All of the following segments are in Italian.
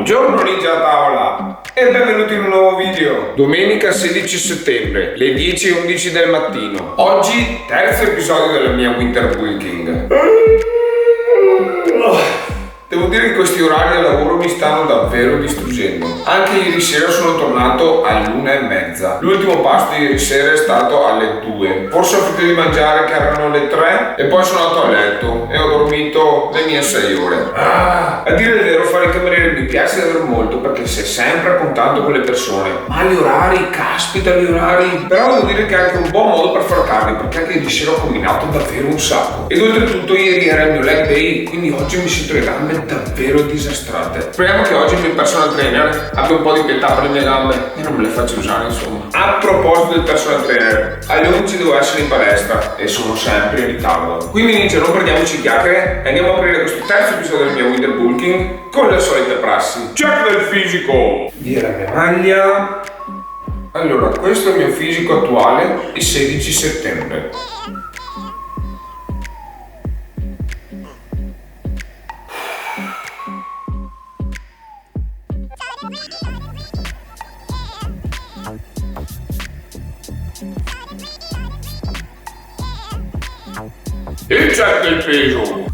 Buongiorno Ninja a tavola e benvenuti in un nuovo video. Domenica 16 settembre, le 10:11 del mattino. Oggi terzo episodio della mia Winter Bulking. Devo dire che questi orari al lavoro mi stanno davvero distruggendo. Anche ieri sera sono tornato all'1:30. L'ultimo pasto di ieri sera è stato alle 2. Forse ho finito di mangiare che erano le 3 e poi sono andato a letto e ho dormito le mie 6 ore. A dire il vero, fare il cameriere mi piace davvero molto perché sei sempre a contatto con le persone. Ma gli orari, caspita gli orari. Però devo dire che è anche un buon modo per far carne, perché anche ieri sera ho combinato davvero un sacco. Ed oltretutto ieri era il mio leg day, quindi oggi mi sento le gambe davvero disastrate. Speriamo che oggi il mio personal trainer abbia un po' di pietà per le mie gambe e non me le faccia usare, insomma. A proposito del personal trainer, alle 11 devo essere in palestra e sono sempre in ritardo. Quindi Ninja, non perdiamoci chiacchiere e andiamo a aprire questo terzo episodio del mio Winter Bulking con le solite prassi. Check del fisico! Via la mia maglia. Allora, questo è il mio fisico attuale il 16 settembre. Il check del peso.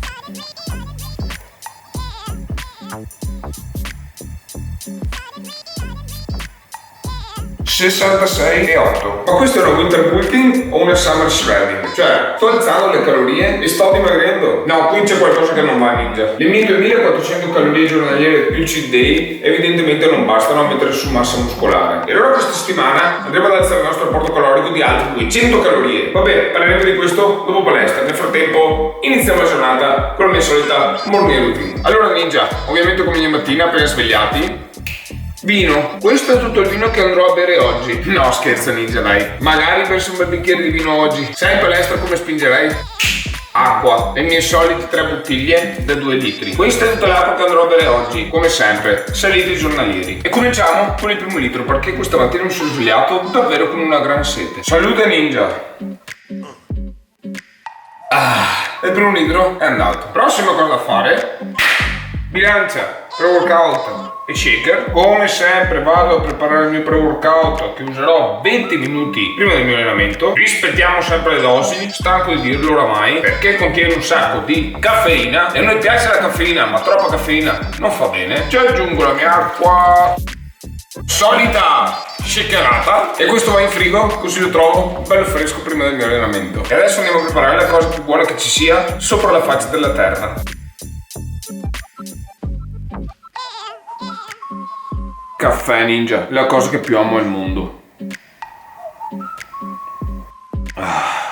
66,8. Ma questo è una winter bulking o una summer shredding? Cioè, sto alzando le calorie e sto dimagrendo? No, qui c'è qualcosa che non va, Ninja. Le mie 2400 calorie giornaliere più cheat day evidentemente non bastano a mettere su massa muscolare. E allora questa settimana andremo ad alzare il nostro apporto calorico di altri 200 calorie. Vabbè, parleremo di questo dopo palestra. Nel frattempo iniziamo la giornata con la mia solita morning routine. Allora Ninja, ovviamente come ogni mattina appena svegliati, vino. Questo è tutto il vino che andrò a bere oggi. No, scherzo Ninja, dai. Magari verso un bel bicchiere di vino oggi. Sai in palestra come spingerei? Acqua. Le mie solite 3 bottiglie da 2 litri. Questa è tutta l'acqua che andrò a bere oggi. Come sempre, 6 litri giornalieri. E cominciamo con il primo litro, perché questa mattina mi sono svegliato davvero con una gran sete. Salute Ninja! Il primo litro è andato. Prossima cosa da fare: bilancia, pre-workout e shaker. Come sempre vado a preparare il mio pre-workout che userò 20 minuti prima del mio allenamento. Rispettiamo sempre le dosi, stanco di dirlo oramai, perché contiene un sacco di caffeina e a noi piace la caffeina, ma troppa caffeina non fa bene. Ci aggiungo la mia acqua, solita shakerata, e questo va in frigo così lo trovo bello fresco prima del mio allenamento. E adesso andiamo a preparare la cosa più buona che ci sia sopra la faccia della terra. Caffè Ninja, la cosa che più amo al mondo.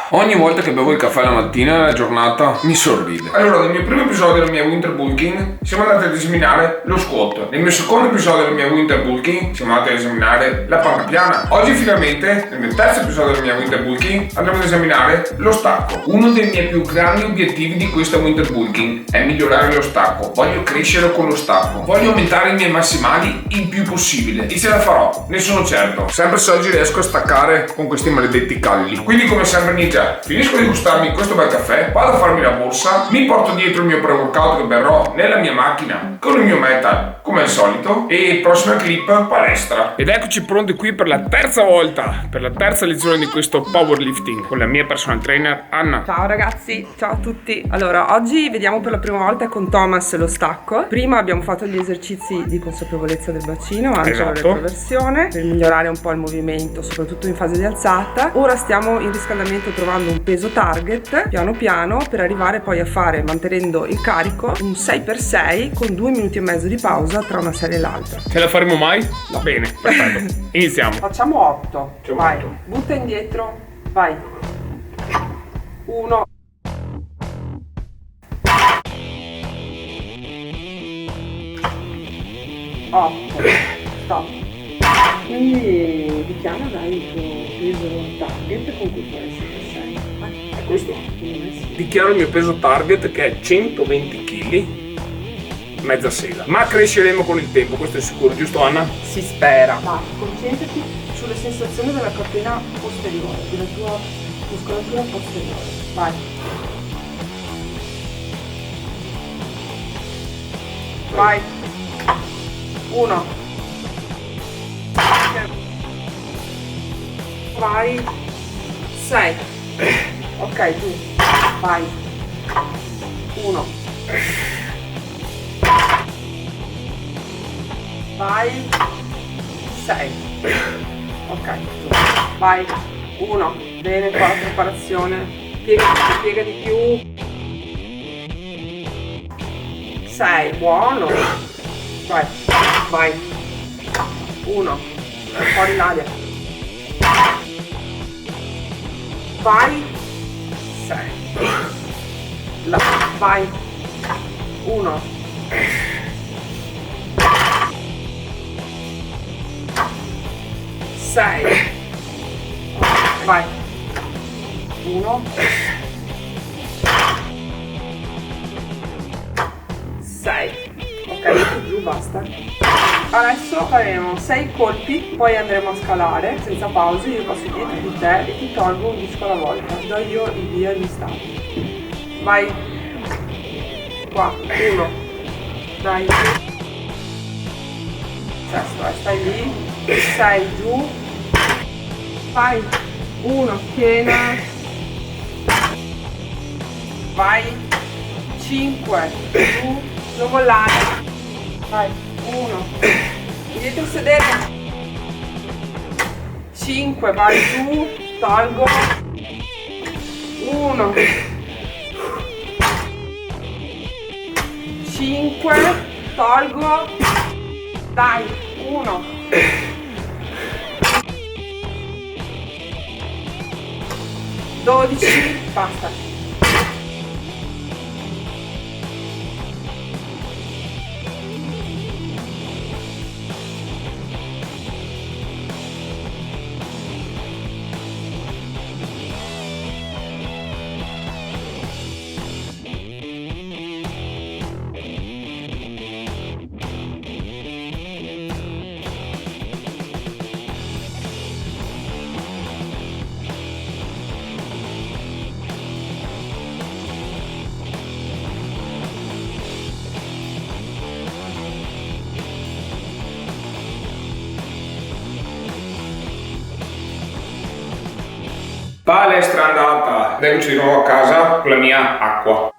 Ogni volta che bevo il caffè la mattina la giornata mi sorride. Allora, nel mio primo episodio della mia Winter Bulking siamo andati ad esaminare lo squat. Nel mio secondo episodio della mia Winter Bulking siamo andati ad esaminare la panca piana. Oggi finalmente, nel mio terzo episodio della mia Winter Bulking, andremo ad esaminare lo stacco. Uno dei miei più grandi obiettivi di questa Winter Bulking è migliorare lo stacco. Voglio crescere con lo stacco. Voglio aumentare i miei massimali il più possibile. E ce la farò, ne sono certo. Sempre se oggi riesco a staccare con questi maledetti calli. Quindi come sempre Ninja, finisco di gustarmi questo bel caffè, vado a farmi la borsa, mi porto dietro il mio pre-workout che berrò nella mia macchina con il mio metal come al solito, e prossima clip palestra. Ed eccoci pronti qui per la terza volta, per la terza lezione di questo powerlifting con la mia personal trainer Anna. Ciao ragazzi, ciao a tutti. Allora, oggi vediamo per la prima volta con Thomas lo stacco. Prima abbiamo fatto gli esercizi di consapevolezza del bacino, ancora retroversione, per migliorare un po' il movimento, soprattutto in fase di alzata. Ora stiamo in riscaldamento trovando un peso target, piano piano, per arrivare poi a fare, mantenendo il carico, un 6x6 con 2 minuti e mezzo di pausa tra una serie e l'altra. Ce la faremo mai? No. Bene, perfetto. Iniziamo. Facciamo 8. Vai, 8. Butta indietro, vai. 1. Stop. Quindi richiama dai il tuo peso target con cui fai 6x6. Vai. È questo? Dichiaro il mio peso target che è 120 kg. Mezza sega, ma cresceremo con il tempo, questo è sicuro, giusto Anna? Si spera. Vai, concentrati sulle sensazioni della catena posteriore, della tua muscolatura posteriore. Vai. Vai. 1. Vai. 6. Ok, tu. Vai. 1. Vai. 6. Ok, tu. Vai. 1. Bene, qua la preparazione. Piega di più. 6. Buono. Vai. Vai. 1. Fuori l'aria. Vai. 6. Vai. 1. 6. Vai. 1. 6. Ok, giù, basta. Adesso faremo 6 colpi, poi andremo a scalare senza pause. Io passo dietro di te e ti tolgo un disco alla volta. Do io il via agli stati. Vai. Qua. 1. Dai. Sesto, stai lì. 6 giù. Vai. 1, piena. Vai. 5 giù. Non mollare. Vai. 1. Dietro il sedere. 5, vai giù. Tolgo. 1. 5. Tolgo. Dai. 1. 12. Basta. Palestra andata, eccoci di nuovo a casa con la mia acqua.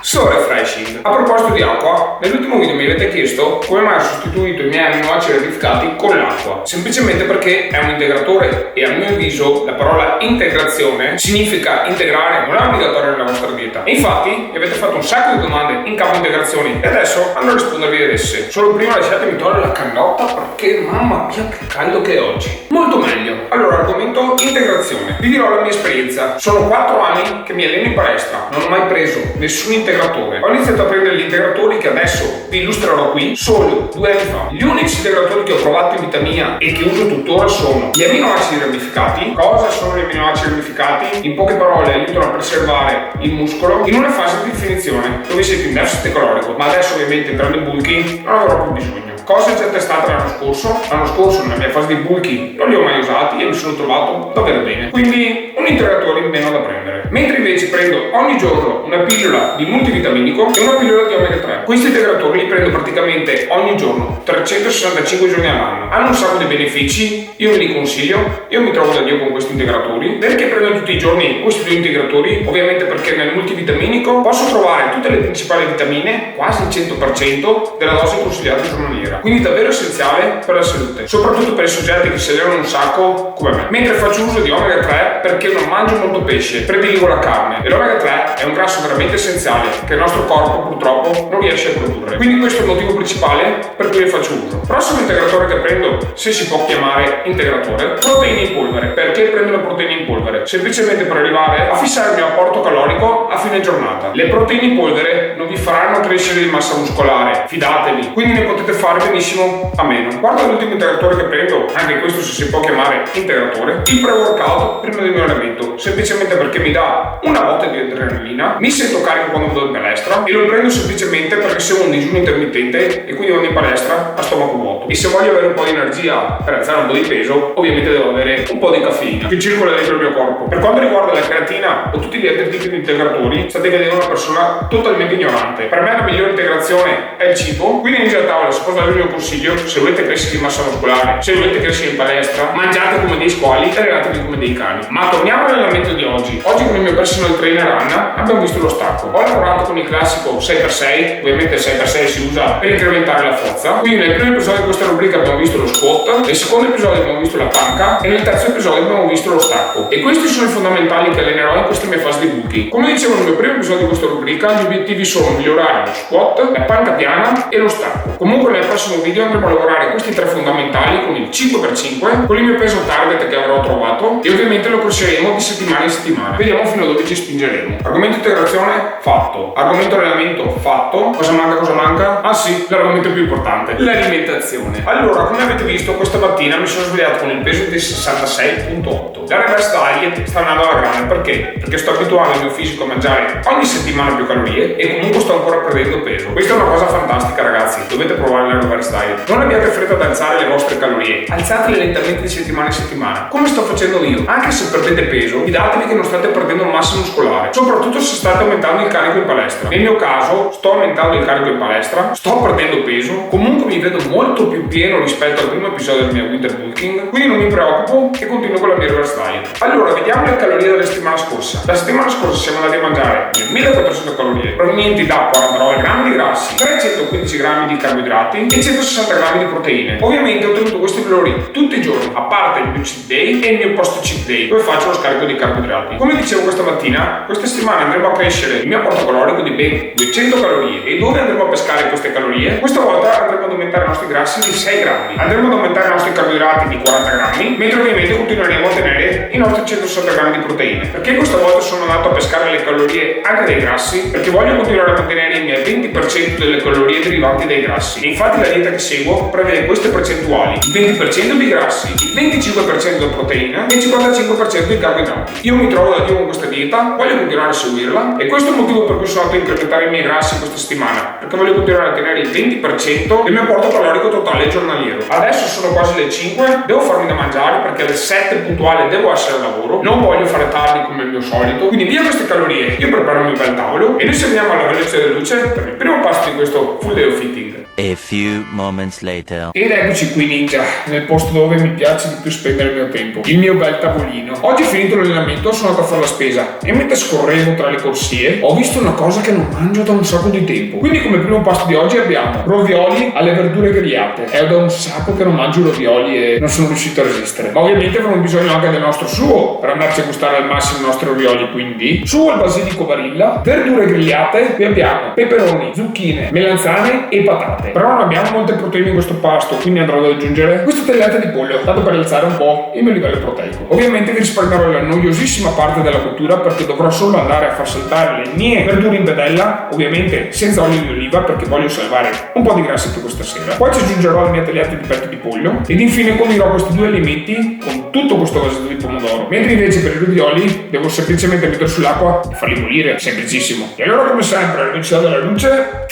So refreshing. A proposito di acqua, nell'ultimo video mi avete chiesto come mai ho sostituito i miei aminoacidi ratificati con l'acqua. Semplicemente perché è un integratore e a mio avviso la parola integrazione significa integrare, non è obbligatorio nella vostra dieta. E infatti mi avete fatto un sacco di domande in campo integrazioni e adesso andrò a rispondervi ad esse. Solo prima lasciatemi togliere la cannotta perché mamma mia che caldo che è oggi. Molto meglio. Allora, argomento integrazione. Vi dirò la mia esperienza. Sono 4 anni che mi alleno in palestra. Non ho mai preso nessun integratore. Ho iniziato a prendere gli integratori che adesso vi illustrerò qui solo 2 anni fa. Gli unici integratori che ho provato in vita mia e che uso tuttora sono gli aminoacidi ramificati. Cosa sono gli aminoacidi ramificati? In poche parole aiutano a preservare il muscolo in una fase di definizione dove siete in deficit calorico, ma adesso ovviamente entrando in bulking non avrò più bisogno. Cose già testate l'anno scorso. L'anno scorso nella mia fase di bulking non li ho mai usati e mi sono trovato davvero bene. Quindi un integratore in meno da prendere. Mentre invece prendo ogni giorno una pillola di multivitaminico e una pillola di omega 3. Questi integratori li prendo praticamente ogni giorno, 365 giorni all'anno. Hanno un sacco di benefici, io ve li consiglio. Io mi trovo da Dio con questi integratori. Perché prendo tutti i giorni questi 2 integratori? Ovviamente perché nel multivitaminico posso trovare tutte le principali vitamine, quasi il 100% della dose consigliata giornaliera. Quindi davvero essenziale per la salute, soprattutto per i soggetti che si allenano un sacco come me. Mentre faccio uso di omega 3 perché non mangio molto pesce, prediligo la carne e l'omega 3 è un grasso veramente essenziale che il nostro corpo purtroppo non riesce a produrre. Quindi questo è il motivo principale per cui ne faccio uso. Prossimo integratore che prendo, se si può chiamare integratore, proteine in polvere. Perché prendo le proteine in polvere? Semplicemente per arrivare a fissare il mio apporto calorico a fine giornata. Le proteine in polvere non vi faranno crescere di massa muscolare, fidatevi, quindi ne potete fare benissimo a meno. Guarda l'ultimo integratore che prendo, anche questo se si può chiamare integratore, il pre-workout prima del mio allenamento, semplicemente perché mi dà una botta di adrenalina, mi sento carico quando vado in palestra e lo prendo semplicemente perché sono un digiuno intermittente e quindi vado in palestra a stomaco vuoto. E se voglio avere un po' di energia per alzare un po' di peso, ovviamente devo avere un po' di caffeina che circola dentro il mio corpo. Per quanto riguarda la creatina o tutti gli altri tipi di integratori, state vedendo una persona totalmente ignorante. Per me la migliore integrazione è il cibo, quindi in tavola, se posso dare il mio consiglio, se volete crescere di massa muscolare, se volete crescere in palestra, mangiate come dei squali e allenatevi come dei cani. Ma torniamo all'allenamento di oggi. Oggi con il mio personal trainer Anna abbiamo visto lo stacco. Ho lavorato con il classico 6x6, ovviamente il 6x6 si usa per incrementare la forza. Quindi nel primo episodio di questa rubrica abbiamo visto lo squat, nel secondo episodio abbiamo visto la panca e nel terzo episodio abbiamo visto lo stacco. E questi sono i fondamentali che allenerò in questa mia fase di booking. Come dicevo nel mio primo episodio di questa rubrica, gli obiettivi sono migliorare lo squat, la panca piana e lo stacco. Comunque nel prossimo video andremo a lavorare questi tre fondamentali con il 5x5, con il mio peso target che avrò trovato e ovviamente lo cresceremo di settimana in settimana. Vediamo fino a dove ci spingeremo. Argomento integrazione fatto. Argomento allenamento fatto. Cosa manca? Ah sì, l'argomento più importante, l'alimentazione. Allora, come avete visto, questa mattina mi sono svegliato con il peso di 66,8. La reverse diet sta andando alla grande. Perché sto abituando il mio fisico a mangiare ogni settimana più calorie e comunque sto ancora perdendo peso. Questa è una cosa fantastica, ragazzi. Dovete provare la reverse diet. Non abbiate fretta ad alzare le vostre calorie, alzatele lentamente di settimana in settimana, come sto facendo io. Anche se perdete peso, fidatevi che non state perdendo massa muscolare, soprattutto se state aumentando il carico in palestra. Nel mio caso sto aumentando il carico in palestra, sto perdendo peso, comunque mi vedo molto più pieno rispetto al primo episodio del mio winter bulking, quindi non mi preoccupo e continuo con la mia reverse diet. Allora, vediamo le calorie della settimana scorsa. La settimana scorsa siamo andati a mangiare 1400 calorie provenienti da 49 grammi di grassi, 315 grammi di carboidrati e 160 grammi di proteine. Ovviamente ho ottenuto questi valori tutti i giorni, a parte il mio cheat day e il mio post cheat day, dove faccio lo scarico di carboidrati. Come dicevo questa mattina, questa settimana andremo a crescere il mio apporto calorico di ben 200 calorie e dove andremo a pescare queste calorie? Questa volta andremo ad aumentare i nostri grassi di 6 grammi, andremo ad aumentare i nostri carboidrati di 40 grammi, mentre ovviamente continueremo a ottenere i nostri 160 grammi di proteine. Perché questa volta sono andato a pescare le calorie anche dei grassi? Perché voglio continuare a mantenere il mio 20% delle calorie derivanti dai grassi. E infatti la dieta che seguo prevede queste percentuali: il 20% di grassi, il 25% di proteine e il 55% di carboidrati. Io mi trovo da Dio con questa dieta, voglio continuare a seguirla e questo è il motivo per cui sono andato a incrementare i miei grassi questa settimana, perché voglio continuare a tenere il 20% del mio apporto calorico totale giornaliero. Adesso sono quasi le 5, devo farmi da mangiare perché alle 7 puntuale devo essere al lavoro, non voglio fare tardi come il mio solito, quindi via queste calorie, io preparo il mio bel tavolo e noi seguiamo alla velocità della luce per il primo passo di questo full day of fitting. A few moments later. Ed eccoci qui, ninja, nel posto dove mi piace di più spendere il mio tempo, il mio bel tavolino. Oggi finito l'allenamento sono andato a fare la spesa e mentre scorrevo tra le corsie ho visto una cosa che non mangio da un sacco di tempo. Quindi come primo pasto di oggi abbiamo ravioli alle verdure grigliate. È da un sacco che non mangio ravioli e non sono riuscito a resistere. Ma ovviamente avremo bisogno anche del nostro sugo per andarci a gustare al massimo i nostri ravioli, quindi sugo al basilico Barilla, verdure grigliate, qui abbiamo peperoni, zucchine, melanzane e patate. Però non abbiamo molte proteine in questo pasto, quindi andrò ad aggiungere questa tagliata di pollo, tanto per alzare un po' il mio livello proteico. Ovviamente vi risparmierò la noiosissima parte della cottura perché dovrò solo andare a far saltare le mie verdure in padella, ovviamente senza olio di oliva perché voglio salvare un po' di grassi per questa sera. Poi ci aggiungerò la mia tagliata di petto di pollo ed infine condurrò questi due alimenti con tutto questo vasetto di pomodoro. Mentre invece per i ravioli devo semplicemente mettere sull'acqua e farli bollire, semplicissimo. E allora come sempre, alla velocità della luce,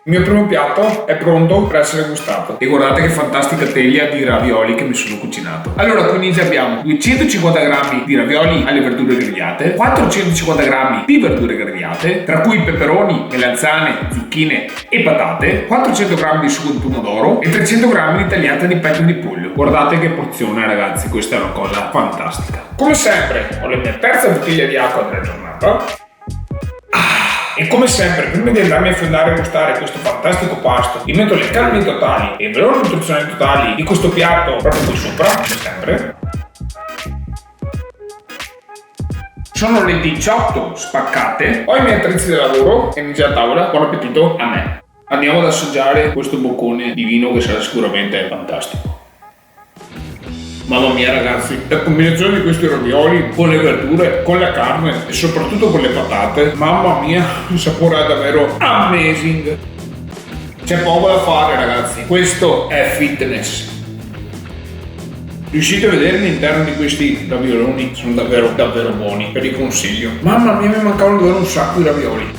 il mio primo piatto è pronto per essere gustato e guardate che fantastica teglia di ravioli che mi sono cucinato. Allora qui ninja abbiamo 250 grammi di ravioli alle verdure grigliate, 450 grammi di verdure grigliate, tra cui peperoni, melanzane, zucchine e patate, 400 grammi di sugo di pomodoro e 300 grammi di tagliata di petto di pollo. Guardate che porzione, ragazzi, questa è una cosa fantastica. Come sempre ho la mia terza bottiglia di acqua della giornata. E come sempre, prima di andarmi a fondare e gustare questo fantastico pasto, vi metto le calorie totali e i valori nutrizionali totali di questo piatto proprio qui sopra, come sempre. Sono le 18 spaccate, ho i miei attrezzi da lavoro e mi già a tavola, buon appetito a me. Andiamo ad assaggiare questo boccone di vino che sarà sicuramente fantastico. Mamma mia ragazzi, la combinazione di questi ravioli con le verdure, con la carne e soprattutto con le patate, mamma mia, il sapore è davvero amazing. C'è poco da fare ragazzi, questo è fitness. Riuscite a vedere l'interno di questi ravioloni? Sono davvero buoni, ve li consiglio. Mamma mia, mi mancavano davvero un sacco di ravioli.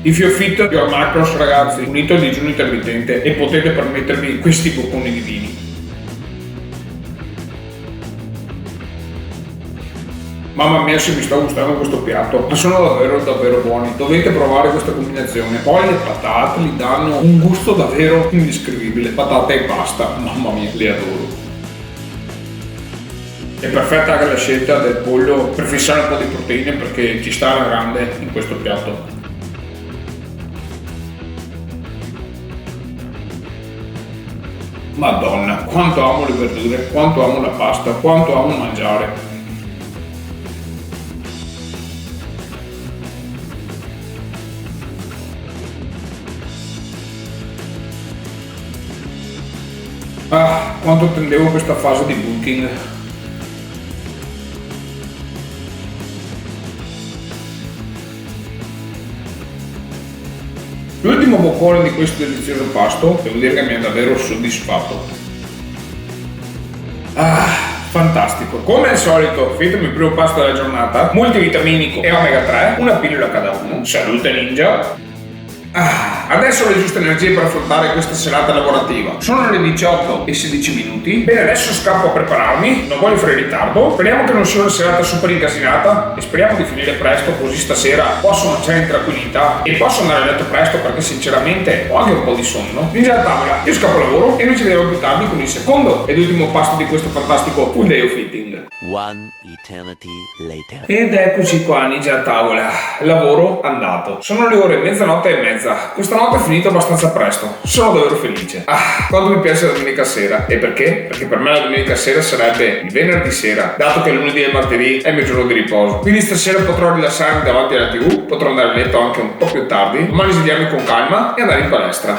If you're fit, your macros ragazzi, unito al digiuno intermittente e potete permettervi questi bocconi divini. Mamma mia se mi sta gustando questo piatto, ma sono davvero buoni, dovete provare questa combinazione. Poi le patate gli danno un gusto davvero indescrivibile, patate e pasta, mamma mia, le adoro. È perfetta anche la scelta del pollo per fissare un po' di proteine perché ci sta alla grande in questo piatto. Madonna, quanto amo le verdure, quanto amo la pasta, quanto amo mangiare. Ah, quanto attendevo questa fase di booking. L'ultimo boccone di questo delizioso pasto, devo dire che mi ha davvero soddisfatto. Ah, fantastico. Come al solito, fatemi il primo pasto della giornata, multivitaminico e omega 3, una pillola cada uno. Salute ninja! Adesso ho le giuste energie per affrontare questa serata lavorativa. Sono le 18 e 16 minuti. Bene, adesso scappo a prepararmi, non voglio fare ritardo. Speriamo che non sia una serata super incasinata e speriamo di finire presto, così stasera posso mangiare in tranquillità e posso andare a letto presto perché sinceramente ho anche un po' di sonno. Ninja a tavola, io scappo al lavoro e noi ci vediamo più tardi con il secondo ed ultimo pasto di questo fantastico full day of eating. One eternity later. Ed eccoci qua, Ninja a tavola. Lavoro andato. Sono le ore mezzanotte e mezza. Questa notte è finita abbastanza presto. Sono davvero felice. Quanto mi piace la domenica sera. E perché? Perché per me la domenica sera sarebbe il venerdì sera, dato che lunedì e martedì è il mio giorno di riposo. Quindi stasera potrò rilassarmi davanti alla TV, potrò andare a letto anche un po' più tardi, domani svegliarmi con calma e andare in palestra.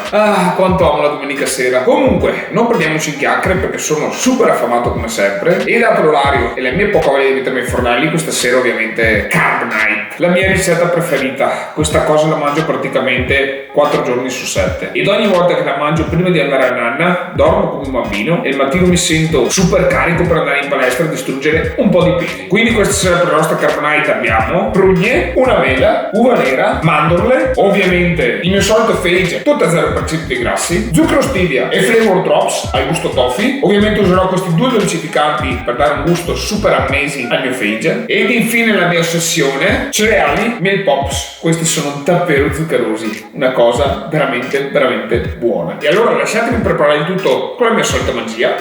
Quanto amo la domenica sera. Comunque, non perdiamoci in chiacchiere perché sono super affamato come sempre. E dato l'orario e la mia poca voglia di mettermi ai fornelli, questa sera ovviamente Carb Night, la mia ricetta preferita. Questa cosa la mangio praticamente 4 giorni su 7 ed ogni volta che la mangio prima di andare a nanna dormo come un bambino e il mattino mi sento super carico per andare in palestra e distruggere un po' di pesi. Quindi questa sera per la nostra Carb Night abbiamo prugne, una mela, uva nera, mandorle, ovviamente il mio solito Phage tutte a 0% di grassi, zucchero stevia e flavor drops al gusto toffee. Ovviamente userò questi due dolcificanti per dare un gusto super amazing al mio Phage ed infine la mia ossessione, cereali Meal Pops. Questi sono davvero zuccherosi, una cosa veramente buona. E allora lasciatemi preparare il tutto con la mia solita magia.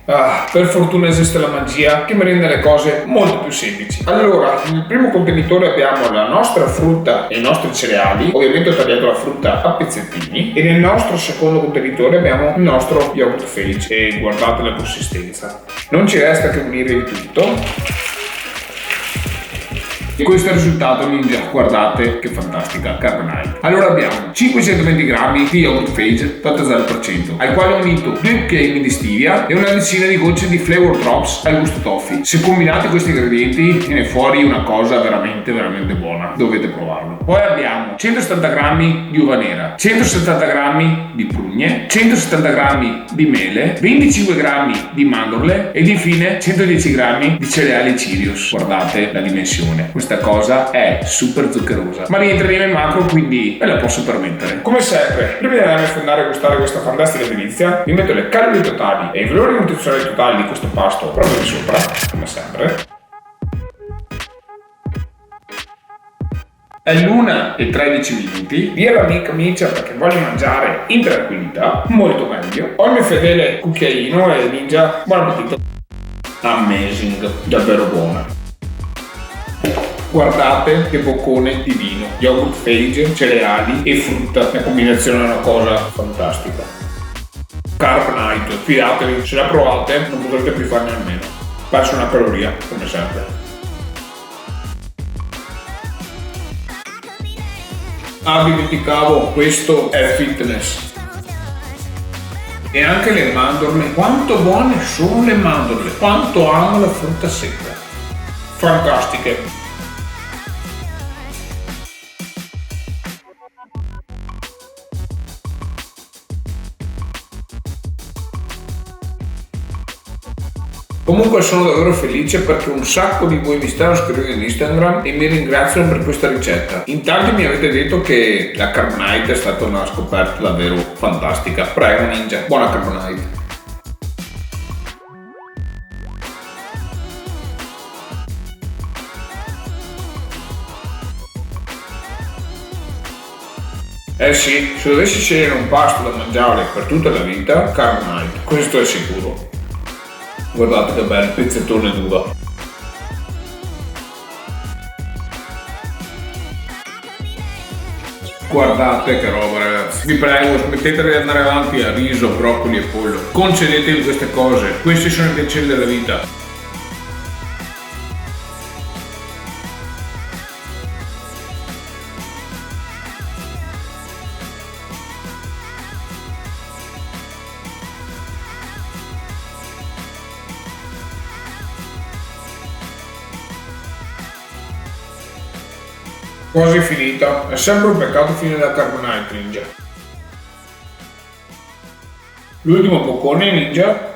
Per fortuna esiste la magia che mi rende le cose molto più semplici. Allora, nel primo contenitore abbiamo la nostra frutta e i nostri cereali. Ovviamente ho tagliato la frutta a pezzettini. E nel nostro secondo contenitore abbiamo il nostro yogurt Phage. E guardate la consistenza. Non ci resta che unire il tutto. E questo è il risultato, Ninja. Guardate che fantastica Carb Night. Allora abbiamo 520 grammi di yogurt Phage fatto al 0%, al quale ho unito 2 cucchiaini di stevia e una decina di gocce di flavor drops al gusto toffee. Se combinate questi ingredienti viene fuori una cosa veramente buona. Dovete provarlo. Poi abbiamo 170 grammi di uva nera, 170 grammi di prugne, 170 grammi di mele, 25 grammi di mandorle ed infine 110 grammi di cereali Cheerios. Guardate la dimensione. Questa cosa è super zuccherosa, ma rientra nei miei macro, quindi me la posso permettere. Come sempre, prima di andare a fondare e gustare questa fantastica delizia, vi metto le calorie totali e i valori nutrizionali totali di questo pasto proprio di sopra, come sempre. È l'1:13 minuti, via la mia camicia perché voglio mangiare in tranquillità, molto meglio. Ho il mio fedele cucchiaino e Ninja, buon appetito. Amazing, davvero buona. Guardate che boccone di vino, yogurt Phage, cereali e frutta, la combinazione è una cosa fantastica. Carb Night, fidatevi, se la provate non potrete più farne a meno. Perso una caloria, come sempre. Dimenticavo, questo è fitness. E anche le mandorle, quanto buone sono le mandorle, quanto amo la frutta secca. Fantastiche. Comunque sono davvero felice perché un sacco di voi mi stanno scrivendo in Instagram e mi ringraziano per questa ricetta. In tanti mi avete detto che la carbonite è stata una scoperta davvero fantastica. Prego Ninja, buona carbonite. Eh sì, se dovessi scegliere un pasto da mangiare per tutta la vita, carbonite, questo è sicuro. Guardate che bel pezzettone d'uva. Guardate che roba ragazzi, vi prego smettete di andare avanti a riso, broccoli e pollo, concedetevi queste cose, questi sono i piaceri della vita. Quasi finita, è sempre un peccato finire la carbonite Ninja. L'ultimo boccone Ninja.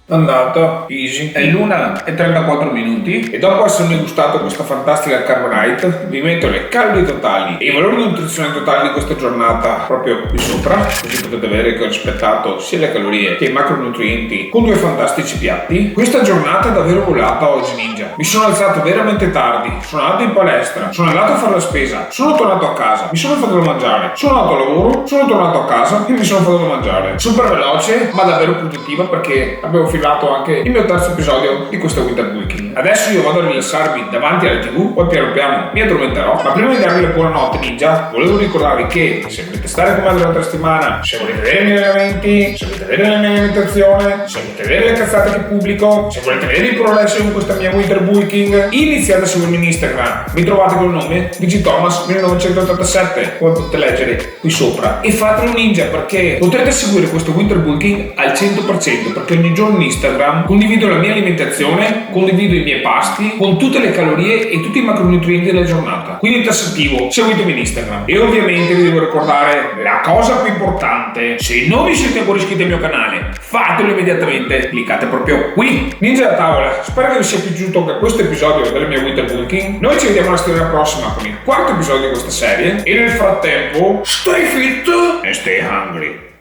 Andata, easy, è l'1:34 minuti e dopo essermi gustato questa fantastica carbonite vi metto le calorie totali e i valori nutrizionali totali di questa giornata proprio qui sopra, così potete vedere che ho rispettato sia le calorie che i macronutrienti con due fantastici piatti. Questa giornata è davvero volata oggi Ninja, mi sono alzato veramente tardi, sono andato in palestra, sono andato a fare la spesa, sono tornato a casa, mi sono fatto da mangiare, sono andato al lavoro, sono tornato a casa e mi sono fatto da mangiare. Super veloce ma davvero produttiva perché abbiamo filato anche il mio terzo episodio di questo Winter Bulking. Adesso io vado a rilassarmi davanti alla TV, poi piano piano mi addormenterò, ma prima di darvi la buonanotte Ninja, volevo ricordarvi che se volete stare con me durante la settimana, se volete vedere i miei allenamenti, se volete vedere la mia alimentazione, se volete vedere le cazzate che pubblico, se volete vedere i progressi con questa mia Winter Bulking, iniziate a seguirmi in Instagram, mi trovate col nome digitomas1987, come potete leggere qui sopra, e fatelo Ninja perché potrete seguire questo Winter Bulking al 100% perché ogni giorno in Instagram condivido la mia alimentazione, condivido i miei pasti con tutte le calorie e tutti i macronutrienti della giornata. Quindi tassativo, seguitemi in Instagram. E ovviamente vi devo ricordare la cosa più importante: se non vi siete ancora iscritti al mio canale, fatelo immediatamente, cliccate proprio qui. Ninja da tavola, spero che vi sia piaciuto anche questo episodio della mia Winter Bulking. Noi ci vediamo la settimana prossima con il quarto episodio di questa serie e nel frattempo stay fit e stay hungry.